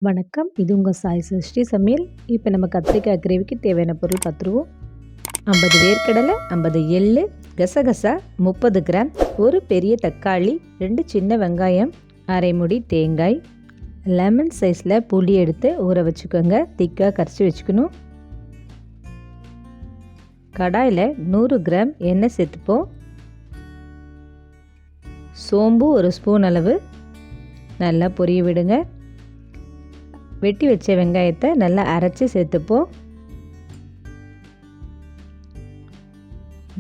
வணக்கம். இது உங்கள் சாய் சிருஷ்டி சமையல். இப்போ நம்ம கத்திரிக்காய் கிரேவிக்கு தேவையான பொருள் பார்த்துருவோம். 50 வேர்க்கடலை, 50 எள்ளு, கசகசா 30 கிராம், ஒரு பெரிய தக்காளி, 2 சின்ன வெங்காயம், அரை மூடி தேங்காய், லெமன் சைஸில் புளி எடுத்து ஊற வச்சுக்கோங்க. திக்காக கரைச்சி வச்சுக்கணும். கடாயில் 100 கிராம் எண்ணெய் சேர்த்துப்போம். சோம்பு ஒரு ஸ்பூன் அளவு நல்லா பொரிய விடுங்க. வெட்டி வச்ச வெங்காயத்தை நல்லா அரைச்சி சேர்த்துப்போம்.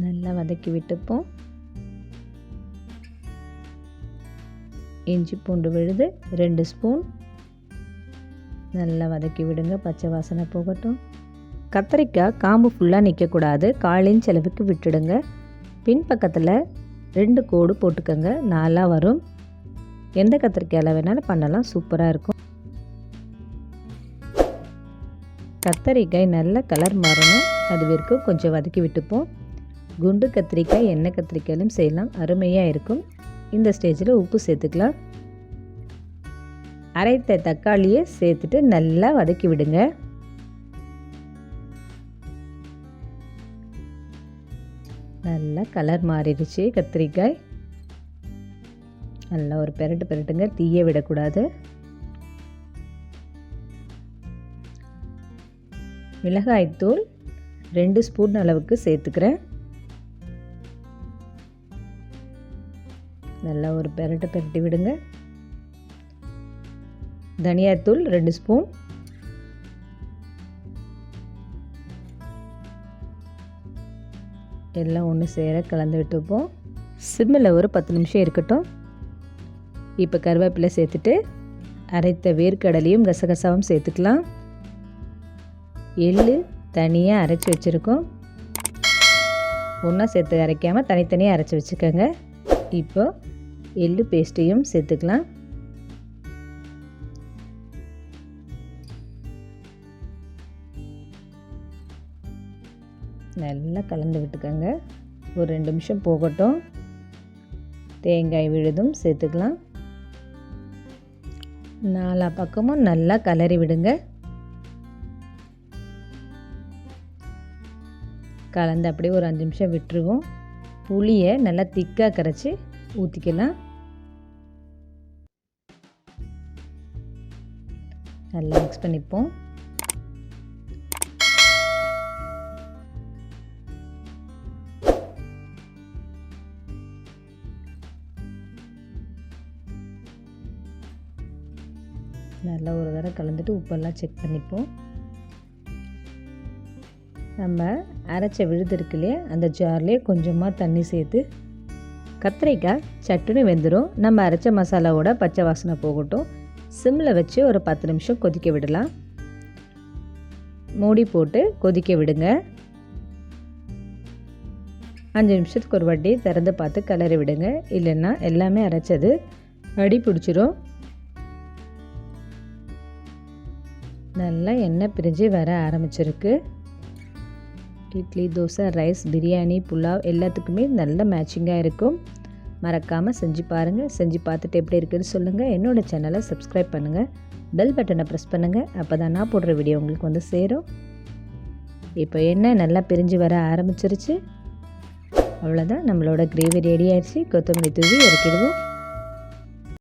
நல்லா வதக்கி விட்டுப்போம். இஞ்சி பூண்டு விழுது 2 ஸ்பூன் நல்லா வதக்கி விடுங்க. பச்சை வாசனை போகட்டும். கத்திரிக்காய் காம்பு ஃபுல்லாக நிற்கக்கூடாது. 1/4 இன்ச் அளவுக்கு விட்டுடுங்க. பின்பக்கத்தில் 2 கோடு போட்டுக்கோங்க. 4 வரும். எந்த கத்திரிக்காயில் வேணாலும் பண்ணலாம், சூப்பராக இருக்கும். கத்தரிக்காய் நல்ல கலர் மாறணும், அது வரைக்கும் கொஞ்சம் வதக்கி விட்டுப்போம். குண்டு கத்திரிக்காய் எண்ணெய் கத்திரிக்காயிலும் செய்யலாம், அருமையாக இருக்கும். இந்த ஸ்டேஜில் உப்பு சேர்த்துக்கலாம். அரைத்த தக்காளியை சேர்த்துட்டு நல்லா வதக்கி விடுங்க. நல்லா கலர் மாறிடுச்சு. கத்திரிக்காய் நல்லா ஒரு பெரட்டுங்க, தீய விடக்கூடாது. மிளகாய்த்தூள் 2 ஸ்பூன் அளவுக்கு சேர்த்துக்கிறேன். நல்லா ஒரு பெரட்டி விடுங்க. தனியாத்தூள் 2 ஸ்பூன், எல்லாம் ஒன்று சேர கலந்து விட்டுப்போம். சிம்மில் ஒரு 10 நிமிஷம் இருக்கட்டும். இப்போ கருவேப்பிலை சேர்த்துட்டு அரைத்த வேர்க்கடலையும் கசகசாவும் சேர்த்துக்கலாம். எள்ளு தனியாக அரைச்சி வச்சுருக்கோம். ஒன்றா சேர்த்து அரைக்காமல் தனித்தனியாக அரைச்சி வச்சுக்கோங்க. இப்போ எள்ளு பேஸ்ட்டையும் சேர்த்துக்கலாம். நல்லா கலந்து விட்டுக்கோங்க. ஒரு 2 நிமிஷம் போகட்டும். தேங்காய் விழுதும் சேர்த்துக்கலாம். 4 பக்கமும் நல்லா கலரி விடுங்க. கலந்து அப்படியே ஒரு 5 நிமிஷம் விட்டுருவோம். புளியை நல்லா திக்காக கரைச்சி ஊற்றிக்கலாம். நல்லா மிக்ஸ் பண்ணிப்போம். நல்லா ஒரு தடவை கலந்துட்டு உப்பெல்லாம் செக் பண்ணிப்போம். நம்ம அரைச்ச விழுது இருக்கு இல்லையா, அந்த ஜார்லேயே கொஞ்சமாக தண்ணி சேர்த்து கத்திரிக்காய் சட்டுன்னு வெந்துடும். நம்ம அரைச்ச மசாலாவோட பச்சை வாசனை போகட்டும். சிம்மில் வச்சு ஒரு 10 நிமிஷம் கொதிக்க விடலாம். மூடி போட்டு கொதிக்க விடுங்க. 5 நிமிஷத்துக்கு ஒரு வாட்டி திறந்து பார்த்து கிளறி விடுங்க. இல்லைன்னா எல்லாமே அரைச்சது அடி பிடிச்சிரும். நல்லா எண்ணெய் பிரிஞ்சு வர ஆரம்பிச்சிருக்கு. இட்லி, தோசை, ரைஸ், பிரியாணி, புலாவ் எல்லாத்துக்குமே நல்ல மேட்சிங்காக இருக்கும். மறக்காமல் செஞ்சு பாருங்கள். செஞ்சு பார்த்துட்டு எப்படி இருக்குதுன்னு சொல்லுங்கள். என்னோடய சேனலை சப்ஸ்கிரைப் பண்ணுங்கள். பெல் பட்டனை ப்ரெஸ் பண்ணுங்கள். அப்போ தான் நான் போடுற வீடியோ உங்களுக்கு வந்து சேரும். இப்போ எண்ணெய் நல்லா பிரிஞ்சு வர ஆரம்பிச்சிருச்சு. அவ்வளோதான், நம்மளோட கிரேவி ரெடி ஆயிடுச்சு. கொத்தமல்லி தூவி இறக்கிடுவோம்.